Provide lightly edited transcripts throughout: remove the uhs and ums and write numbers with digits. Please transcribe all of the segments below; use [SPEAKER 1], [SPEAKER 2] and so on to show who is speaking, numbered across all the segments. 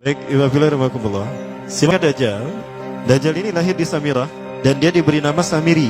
[SPEAKER 1] Baik, Ibadillah. Silakan Dajjal. Dajjal ini lahir di Samirah dan dia diberi nama Samiri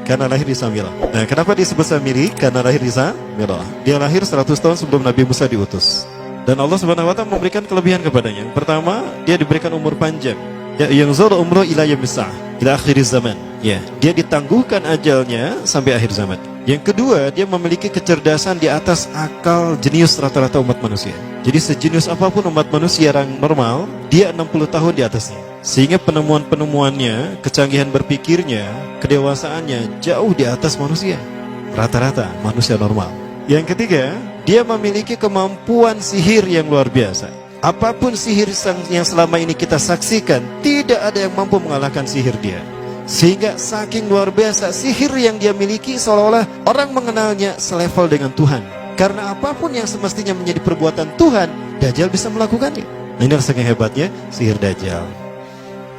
[SPEAKER 1] karena lahir di Samirah. Nah, kenapa disebut Samiri? Karena lahir di Samirah. Dia lahir 100 tahun sebelum Nabi Musa diutus. Dan Allah Subhanahu wa taala memberikan kelebihan kepadanya. Yang pertama, dia diberikan umur panjang. Ya, yang zul umru ila yamsah ila akhir zaman. Ya, dia ditangguhkan ajalnya sampai akhir zaman. Yang kedua, dia memiliki kecerdasan di atas akal jenius rata-rata umat manusia. Jadi sejenius apapun umat manusia yang normal, dia 60 tahun di atasnya. Sehingga penemuan-penemuannya, kecanggihan berpikirnya, kedewasaannya jauh di atas manusia. Rata-rata manusia normal. Yang ketiga, dia memiliki kemampuan sihir yang luar biasa. Apapun sihir yang selama ini kita saksikan, tidak ada yang mampu mengalahkan sihir dia. Sehingga saking luar biasa sihir yang dia miliki, seolah-olah orang mengenalnya selevel dengan Tuhan. Karena apapun yang semestinya menjadi perbuatan Tuhan, Dajjal bisa melakukannya. Nah, ini saking hebatnya sihir Dajjal.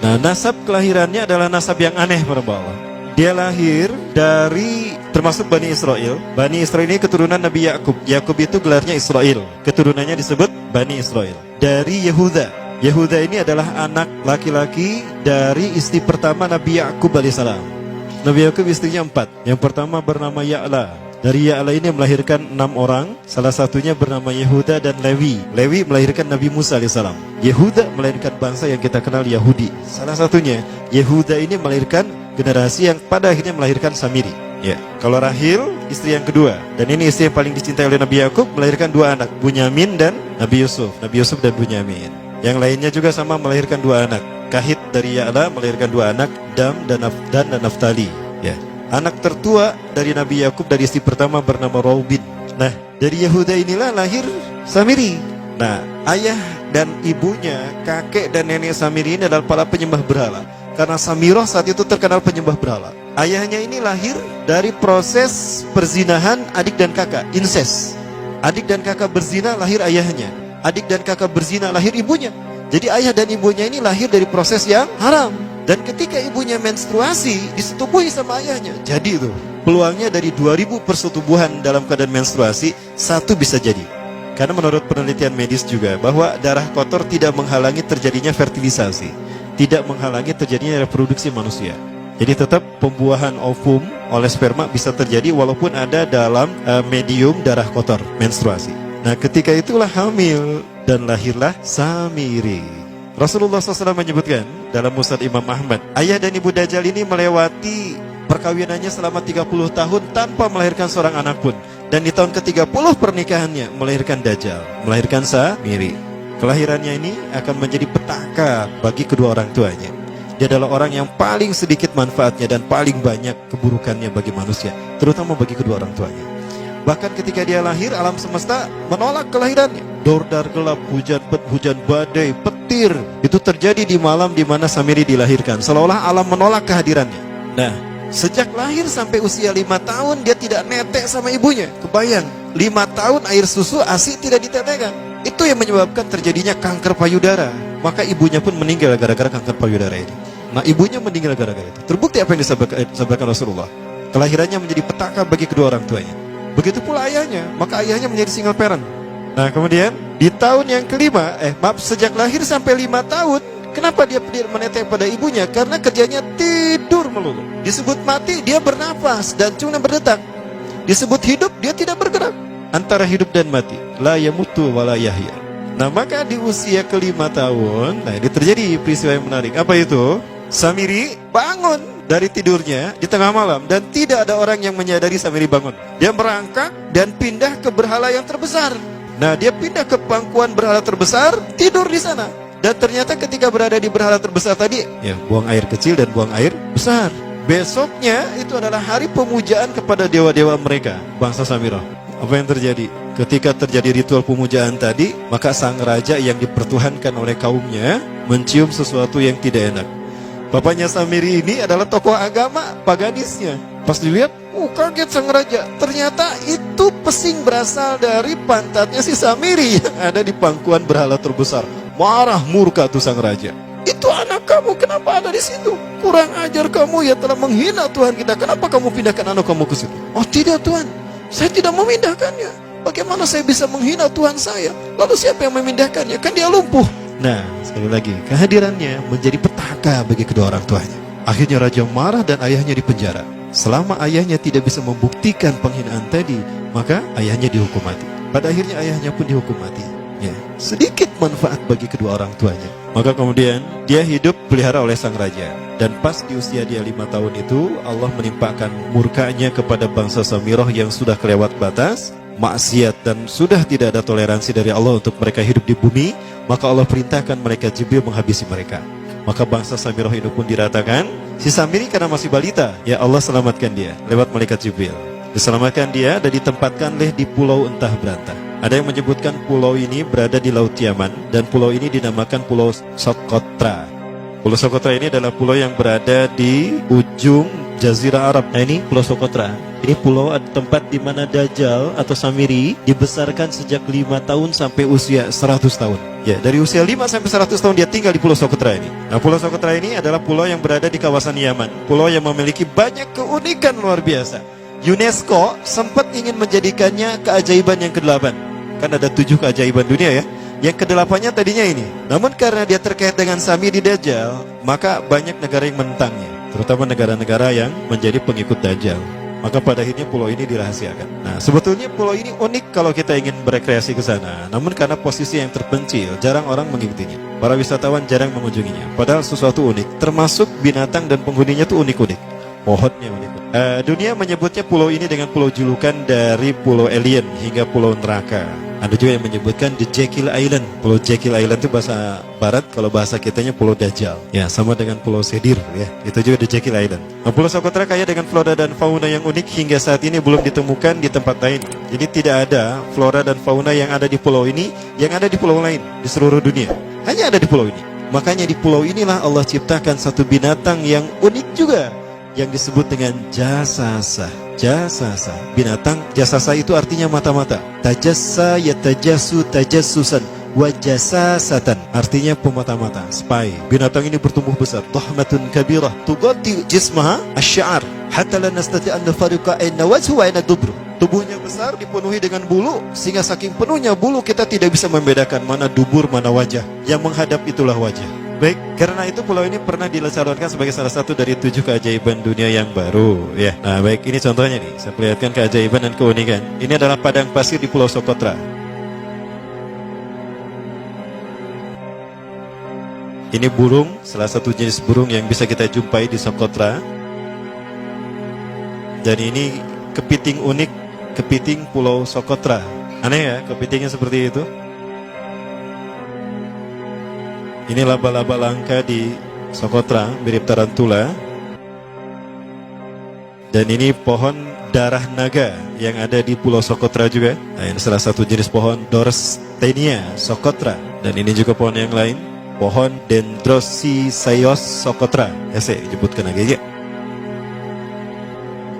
[SPEAKER 1] Nah, nasab kelahirannya adalah nasab yang aneh para Allah. Dia lahir dari termasuk Bani Israel. Bani Israel ini keturunan Nabi Yakub. Yakub itu gelarnya Israel. Keturunannya disebut Bani Israel. Dari Yehuda. Yehuda ini adalah anak laki-laki dari istri pertama Nabi Yakub alaihissalam. Nabi Yakub istrinya 4. Yang pertama bernama Ya'la. Dari Ya'la ini melahirkan 6 orang. Salah satunya bernama Yehuda dan Lewi. Lewi melahirkan Nabi Musa alaihissalam. Yehuda melahirkan bangsa yang kita kenal Yahudi. Salah satunya Yehuda ini melahirkan generasi yang pada akhirnya melahirkan Samiri. Ya, kalau Rahil istri yang kedua, dan ini istri yang paling dicintai oleh Nabi Yakub, melahirkan 2 anak, Bunyamin dan Nabi Yusuf. Nabi Yusuf dan Bunyamin. Yang lainnya juga sama melahirkan 2 anak. Kahit dari Ya'la melahirkan 2 anak, Dam dan Naftali. Ya. Anak tertua dari Nabi Yakub dari istri pertama bernama Raubin. Nah, dari Yehuda inilah lahir Samiri. Nah, ayah dan ibunya, kakek dan nenek Samiri ini adalah para penyembah berhala. Karena Samirah saat itu terkenal penyembah berhala. Ayahnya ini lahir dari proses perzinahan adik dan kakak, incest. Adik dan kakak berzina, lahir ayahnya. Adik dan kakak berzina, lahir ibunya. Jadi ayah dan ibunya ini lahir dari proses yang haram. Dan ketika ibunya menstruasi, disetubuhi sama ayahnya. Jadi itu peluangnya dari 2000 persetubuhan dalam keadaan menstruasi, 1 bisa jadi. Karena menurut penelitian medis juga, bahwa darah kotor tidak menghalangi terjadinya fertilisasi, tidak menghalangi terjadinya reproduksi manusia. Jadi tetap pembuahan ovum oleh sperma bisa terjadi walaupun ada dalam medium darah kotor, menstruasi. Nah, ketika itulah hamil dan lahirlah Samiri. Rasulullah SAW menyebutkan dalam Musnad Imam Ahmad, ayah dan ibu Dajjal ini melewati perkawinannya selama 30 tahun tanpa melahirkan seorang anak pun. Dan di tahun ke-30 pernikahannya melahirkan Dajjal, melahirkan Samiri. Kelahirannya ini akan menjadi petaka bagi kedua orang tuanya. Dia adalah orang yang paling sedikit manfaatnya dan paling banyak keburukannya bagi manusia, terutama bagi kedua orang tuanya. Bahkan ketika dia lahir, alam semesta menolak kelahirannya. Dordar gelap, hujan badai, petir, itu terjadi di malam di mana Samiri dilahirkan. Seolah-olah alam menolak kehadirannya. Nah, sejak lahir sampai usia 5 tahun dia tidak netek sama ibunya. Kebayang, 5 tahun air susu ASI tidak ditetekkan. Itu yang menyebabkan terjadinya kanker payudara. Maka ibunya pun meninggal gara-gara kanker payudara ini. Nah, ibunya meninggal gara-gara itu. Terbukti apa yang disampaikan Rasulullah. Kelahirannya menjadi petaka bagi kedua orang tuanya. Begitu pula ayahnya, maka ayahnya menjadi single parent. Nah, kemudian di tahun yang kelima, sejak lahir sampai 5 tahun, kenapa dia menetek pada ibunya? Karena kerjanya tidur melulu. Disebut mati, dia bernafas dan cuma berdetak. Disebut hidup, dia tidak bergerak. Antara hidup dan mati, la yamutu wa la yahya. Nah, maka di usia ke-5 tahun, nah ini terjadi peristiwa yang menarik. Apa itu? Samiri bangun dari tidurnya di tengah malam dan tidak ada orang yang menyadari Samiri bangun. Dia merangkak dan pindah ke berhala yang terbesar. Nah, dia pindah ke pangkuan berhala terbesar, tidur di sana. Dan ternyata ketika berada di berhala terbesar tadi, ya, buang air kecil dan buang air besar. Besoknya itu adalah hari pemujaan kepada dewa-dewa mereka, bangsa Samirah. Apa yang terjadi? Ketika terjadi ritual pemujaan tadi, maka sang raja yang dipertuhankan oleh kaumnya mencium sesuatu yang tidak enak. Bapaknya Samiri ini adalah tokoh agama paganisnya. Pas dilihat, kaget sang raja. Ternyata itu pesing berasal dari pantatnya si Samiri yang ada di pangkuan berhala terbesar. Marah murka tuh sang raja. Itu anak kamu, kenapa ada di situ? Kurang ajar kamu, ya telah menghina Tuhan kita. Kenapa kamu pindahkan anak kamu ke situ? Oh tidak Tuhan, saya tidak memindahkannya. Bagaimana saya bisa menghina Tuhan saya? Lalu siapa yang memindahkannya? Kan dia lumpuh. Nah, Sekali lagi, kehadirannya menjadi petaka bagi kedua orang tuanya. Akhirnya raja marah dan ayahnya dipenjara. Selama ayahnya tidak bisa membuktikan penghinaan tadi, maka ayahnya dihukum mati. Pada akhirnya ayahnya pun dihukum mati. Ya, sedikit manfaat bagi kedua orang tuanya. Maka kemudian dia hidup pelihara oleh sang raja. Dan pas di usia dia 5 tahun itu, Allah menimpakan murkanya kepada bangsa Samirah yang sudah kelewat batas, maksiat, dan sudah tidak ada toleransi dari Allah untuk mereka hidup di bumi. Maka Allah perintahkan mereka Jibril menghabisi mereka. Maka bangsa Samirah itu pun diratakan. Si Samiri karena masih balita, ya Allah selamatkan dia lewat malaikat Jibril. Diselamatkan dia dan ditempatkan di pulau entah berantah. Ada yang menyebutkan pulau ini berada di Laut Yaman, dan pulau ini dinamakan Pulau Socotra. Pulau Socotra ini adalah pulau yang berada di ujung Jazirah Arab. Nah, ini Pulau Socotra. Ini pulau tempat di mana Dajjal atau Samiri dibesarkan sejak 5 tahun sampai usia 100 tahun. Ya, dari usia 5 sampai 100 tahun dia tinggal di Pulau Socotra ini. Nah, Pulau Socotra ini adalah pulau yang berada di kawasan Yaman. Pulau yang memiliki banyak keunikan luar biasa. UNESCO sempat ingin menjadikannya keajaiban yang ke-8. Kan ada 7 keajaiban dunia ya. Yang ke-8-nya tadinya ini. Namun karena dia terkait dengan Samiri Dajjal, maka banyak negara yang menentangnya, terutama negara-negara yang menjadi pengikut Dajjal. Maka pada akhirnya pulau ini dirahasiakan. Nah, sebetulnya pulau ini unik kalau kita ingin berekreasi ke sana. Namun karena posisi yang terpencil, jarang orang mengikutinya. Para wisatawan jarang mengunjunginya. Padahal sesuatu unik, termasuk binatang dan penghuninya tuh unik-unik. Pohonnya unik. Dunia menyebutnya pulau ini dengan pulau julukan dari pulau alien hingga pulau neraka. Ada juga yang menyebutkan The Jekyll Island. Pulau Jekyll Island itu bahasa barat, kalau bahasa kitanya Pulau Dajjal. Ya, sama dengan Pulau Sedir ya. Itu juga The Jekyll Island. Nah, Pulau Socotra kaya dengan flora dan fauna yang unik hingga saat ini belum ditemukan di tempat lain. Jadi tidak ada flora dan fauna yang ada di pulau ini yang ada di pulau lain di seluruh dunia. Hanya ada di pulau ini. Makanya di pulau inilah Allah ciptakan satu binatang yang unik juga, yang disebut dengan jasasa. Jasasa, binatang jasasa itu artinya mata-mata. Tajassa yatajassu tajassusan wa jasasatan, artinya pemata-mata, spy. Binatang ini bertumbuh besar, dhahmatun kabirah tughatti jismaha asy-sya'ar hatta la nastati' an nafariqa ayna wajhu wa ayna dubru. Tubuhnya besar, dipenuhi dengan bulu, sehingga saking penuhnya bulu kita tidak bisa membedakan mana dubur mana wajah. Yang menghadap itulah wajah. Baik, karena itu pulau ini pernah dilesarkan sebagai salah satu dari 7 keajaiban dunia yang baru ya. Nah, baik, ini contohnya nih. Saya perlihatkan keajaiban dan keunikan. Ini adalah padang pasir di Pulau Socotra. Ini burung, salah satu jenis burung yang bisa kita jumpai di Socotra. Dan ini kepiting unik, kepiting Pulau Socotra. Aneh ya, kepitingnya seperti itu. Ini laba-laba langka di Socotra, mirip tarantula. Dan ini pohon darah naga yang ada di Pulau Socotra juga. Nah, ini salah satu jenis pohon Dorstenia Socotra. Dan ini juga pohon yang lain, pohon Dendrosisaios Socotra. Ya, saya sebutkan lagi ya.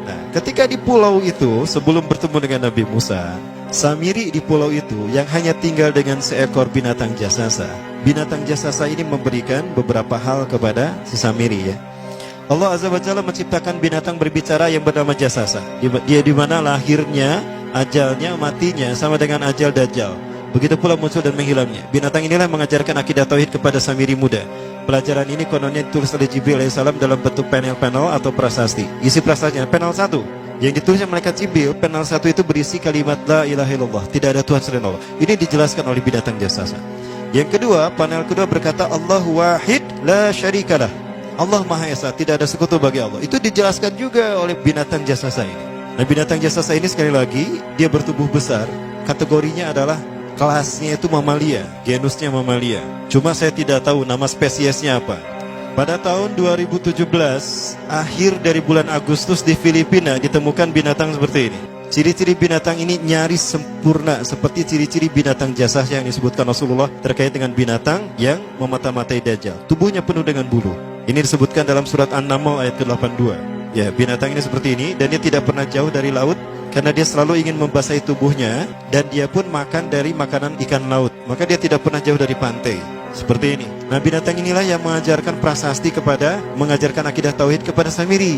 [SPEAKER 1] Nah, ketika di pulau itu, sebelum bertemu dengan Nabi Musa, Samiri di pulau itu yang hanya tinggal dengan seekor binatang jasasa. Binatang jasasa ini memberikan beberapa hal kepada si Samiri ya. Allah Azza wa Jalla menciptakan binatang berbicara yang bernama jasasa. Dia di mana lahirnya, ajalnya, matinya sama dengan ajal Dajjal. Begitu pula muncul dan menghilangnya. Binatang inilah mengajarkan akidah tauhid kepada Samiri muda. Pelajaran ini kononnya ditulis oleh Jibril alaihissalam dalam bentuk panel-panel atau prasasti. Isi prasastinya panel 1 yang ditulisnya malaikat Jibril, panel 1 itu berisi kalimat la ilaha illallah, tidak ada Tuhan selain Allah. Ini dijelaskan oleh binatang jasasa. Yang kedua, panel kedua berkata Allahu wahid la syarikalah. Allah Maha Esa, tidak ada sekutu bagi Allah. Itu dijelaskan juga oleh binatang jasasa ini. Nah, binatang jasasa ini sekali lagi dia bertubuh besar. Kategorinya adalah kelasnya itu mamalia, genusnya mamalia. Cuma saya tidak tahu nama spesiesnya apa. Pada tahun 2017, akhir dari bulan Agustus di Filipina ditemukan binatang seperti ini. Ciri-ciri binatang ini nyaris sempurna seperti ciri-ciri binatang jasasa yang disebutkan Rasulullah terkait dengan binatang yang memata-matai Dajjal. Tubuhnya penuh dengan bulu. Ini disebutkan dalam surat An-Naml ayat ke-82. Ya, binatang ini seperti ini dan dia tidak pernah jauh dari laut karena dia selalu ingin membasahi tubuhnya dan dia pun makan dari makanan ikan laut. Maka dia tidak pernah jauh dari pantai. Seperti ini. Nah, binatang inilah yang mengajarkan prasasti mengajarkan akidah tauhid kepada Samiri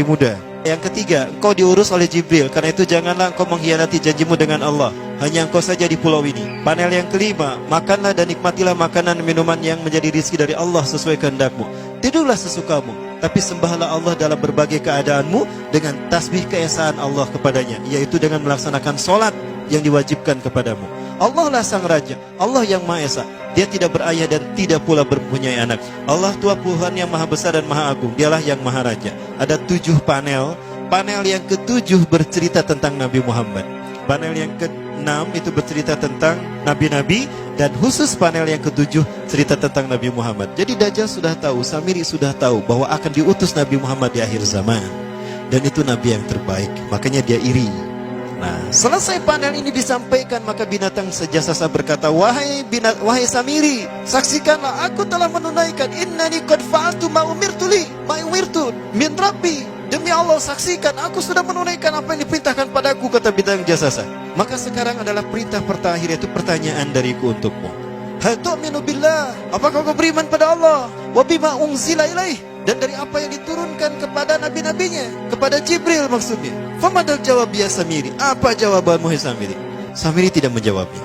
[SPEAKER 1] muda. Yang ketiga, engkau diurus oleh Jibril, karena itu janganlah engkau mengkhianati janjimu dengan Allah. hanya engkau saja di pulau ini. Panel yang kelima, makanlah dan nikmatilah makanan minuman yang menjadi rizki dari Allah sesuai kehendakmu. Tidurlah sesukamu, tapi sembahlah Allah dalam berbagai keadaanmu dengan tasbih keesaan Allah kepadanya, yaitu dengan melaksanakan solat yang diwajibkan kepadamu. Allah lah sang raja, Allah yang maha esa. Dia tidak berayah dan tidak pula mempunyai anak. Allah Tuhan Tuhan yang maha besar dan maha agung. Dialah yang maha raja. Ada 7 panel. Panel yang ke-7 bercerita tentang Nabi Muhammad. Panel yang ke-6 itu bercerita tentang nabi-nabi, dan khusus panel yang ke-7 cerita tentang Nabi Muhammad. Jadi Dajjal sudah tahu, Samiri sudah tahu bahwa akan diutus Nabi Muhammad di akhir zaman, dan itu nabi yang terbaik. Makanya dia iri. Nah, selesai panel ini disampaikan, maka binatang sejasasa berkata, wahai Samiri, saksikanlah aku telah menunaikan, innani qad fa'altu ma umirtu min rabbi. Demi Allah, saksikan aku sudah menunaikan apa yang diperintahkan padaku, kata binatang jasasa. Maka sekarang adalah perintah terakhir, yaitu pertanyaan dariku untukmu. Hal tu'minu billah, apakah kau beriman pada Allah? Wa bima unzila ilaih, dan dari apa yang diturunkan kepada nabi-nabinya, kepada Jibril maksudnya. Famadal jawab ya Samiri, apa jawabanmu hai Samiri? Samiri tidak menjawabnya.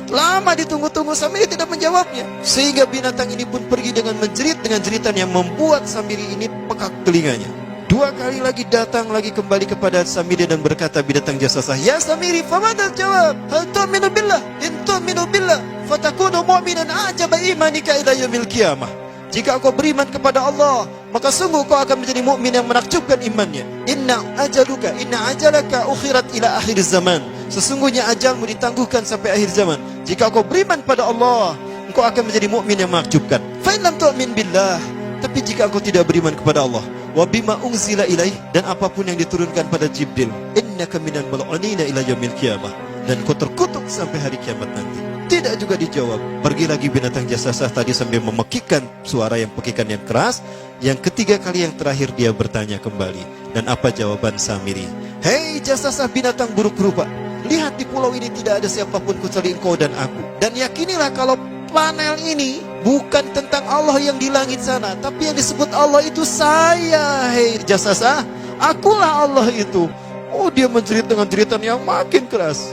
[SPEAKER 1] Lama ditunggu-tunggu, Samiri tidak menjawabnya, sehingga binatang ini pun pergi dengan menjerit, dengan jeritan yang membuat Samiri ini pekak telinganya. 2 kali lagi datang lagi kembali kepada Samiri dan berkata binatang jasasa, ya Samiri, famadal jawab, hal tu'minu billah, in tu'minu billah fatakunu mu'minan a'jaba imanika ila yaumil qiyamah. Jika kau beriman kepada Allah, maka sungguh kau akan menjadi mukmin yang menakjubkan imannya. Inna ajalaka ukhirat ila akhir zaman. Sesungguhnya ajalmu ditangguhkan sampai akhir zaman. Jika kau beriman pada Allah, engkau akan menjadi mukmin yang menakjubkan. Fa in lam tu'min billah, tapi jika engkau tidak beriman kepada Allah, wa bima unzila ilaih, dan apapun yang diturunkan pada Jibril, innaka minal mal'unina ila yaumil qiyamah, dan kau terkutuk sampai hari kiamat nanti. Tidak juga dijawab. Pergi lagi binatang jasasa tadi sambil memekikkan suara yang pekikan yang keras. Yang ketiga kali yang terakhir dia bertanya kembali. Dan apa jawaban Samiri? Hei jasasa binatang buruk rupa, lihat di pulau ini tidak ada siapapun kecuali engkau dan aku. Dan yakinilah kalau panel ini bukan tentang Allah yang di langit sana, tapi yang disebut Allah itu saya. Hei jasasa, akulah Allah itu. Oh, dia menjerit dengan jeritan yang makin keras,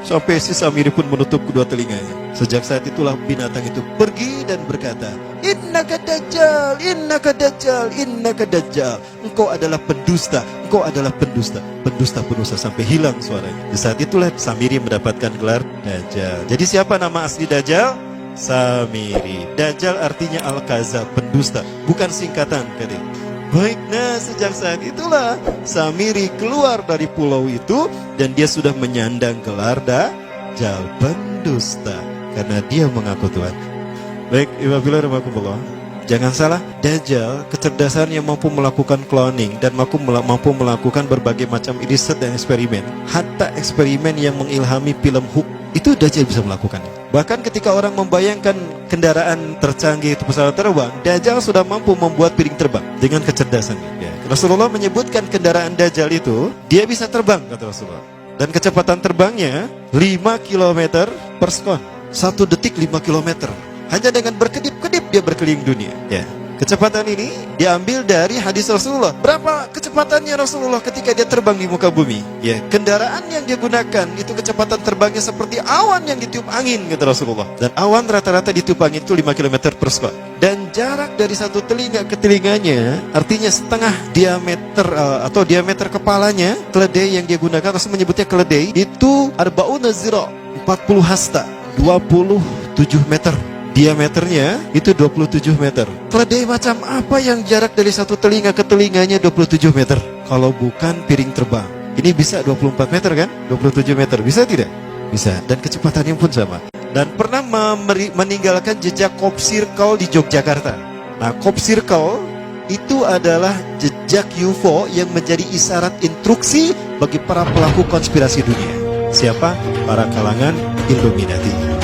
[SPEAKER 1] sampai si Samiri pun menutup kedua telinganya. Sejak saat itulah binatang itu pergi dan berkata, innaka dajjal, innaka dajjal, innaka dajjal. Engkau adalah pendusta, engkau adalah pendusta, pendusta sampai hilang suaranya. Di saat itulah Samiri mendapatkan gelar Dajjal. Jadi siapa nama asli Dajjal? Samiri. Dajjal artinya Al-Kazab, pendusta, bukan singkatan kali. Baik, nah sejak saat itulah Samiri keluar dari pulau itu, dan dia sudah menyandang gelar Dajjal, pendusta, karena dia mengaku Tuhan. Baik, Iwabillah rahmatullah. Jangan salah, Dajjal kecerdasan yang mampu melakukan cloning dan mampu melakukan berbagai macam riset dan eksperimen. Hatta eksperimen yang mengilhami film Hook itu Dajjal bisa melakukannya. Bahkan ketika orang membayangkan kendaraan tercanggih itu pesawat terbang, Dajjal sudah mampu membuat piring terbang dengan kecerdasannya. Ya. Rasulullah menyebutkan kendaraan Dajjal itu dia bisa terbang, kata Rasulullah. Dan kecepatan terbangnya 5 km per sekon. 1 detik 5 km. Hanya dengan berkedip-kedip dia berkeliling dunia. Ya. Kecepatan ini diambil dari hadis Rasulullah. Berapa kecepatannya Rasulullah ketika dia terbang di muka bumi? Ya, kendaraan yang dia gunakan itu kecepatan terbangnya seperti awan yang ditiup angin, kata Rasulullah. Dan awan rata-rata ditiup angin itu 5 km per sekon. Dan jarak dari satu telinga ke telinganya, artinya setengah diameter atau diameter kepalanya, keledai yang dia gunakan, Rasul menyebutnya keledai, itu arba'una zira, 40 hasta, 27 meter. Diameternya itu 27 meter. Keledai macam apa yang jarak dari satu telinga ke telinganya 27 meter? Kalau bukan piring terbang. Ini bisa 24 meter kan? 27 meter, bisa tidak? Bisa, dan kecepatannya pun sama. Dan pernah meninggalkan jejak Cop Circle di Yogyakarta. Nah, Cop Circle itu adalah jejak UFO yang menjadi isyarat instruksi bagi para pelaku konspirasi dunia. Siapa? Para kalangan Illuminati.